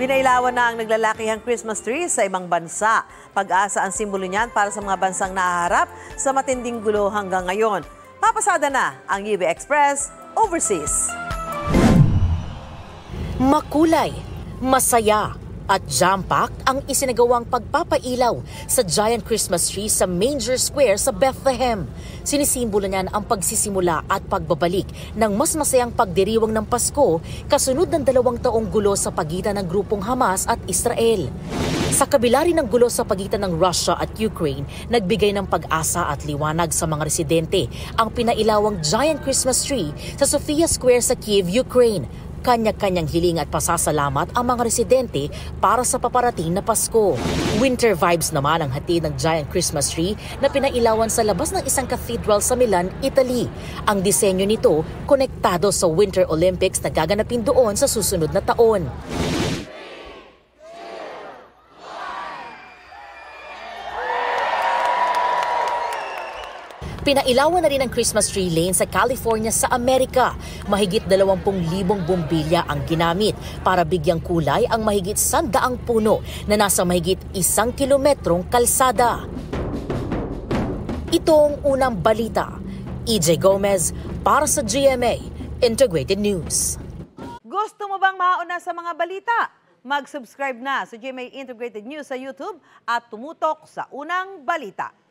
Pinailawan na ang naglalakihang Christmas tree sa ibang bansa. Pag-asa ang simbolo niyan para sa mga bansang nahaharap sa matinding gulo hanggang ngayon. Papasada na ang UV Express Overseas. Makulay, masaya at jam-packed ang isinagawang pagpapailaw sa giant Christmas tree sa Manger Square sa Bethlehem. Sinisimbolo niyan ang pagsisimula at pagbabalik ng mas masayang pagdiriwang ng Pasko kasunod ng 2 taong gulo sa pagitan ng grupong Hamas at Israel. Sa kabila rin ng gulo sa pagitan ng Russia at Ukraine, nagbigay ng pag-asa at liwanag sa mga residente ang pinailawang giant Christmas tree sa Sofia Square sa Kiev, Ukraine. Kanya-kanyang hiling at pasasalamat ang mga residente para sa paparating na Pasko. Winter vibes naman ang hatid ng giant Christmas tree na pinailawan sa labas ng isang cathedral sa Milan, Italy. Ang disenyo nito konektado sa Winter Olympics na gaganapin doon sa susunod na taon. Pinailawan na rin ang Christmas tree lane sa California sa Amerika. Mahigit 20,000 bombilya ang ginamit para bigyang kulay ang mahigit 100 puno na nasa mahigit 1 kilometrong kalsada. Ito ang unang balita. EJ Gomez para sa GMA Integrated News. Gusto mo bang mauna sa mga balita? Mag-subscribe na sa GMA Integrated News sa YouTube at tumutok sa unang balita.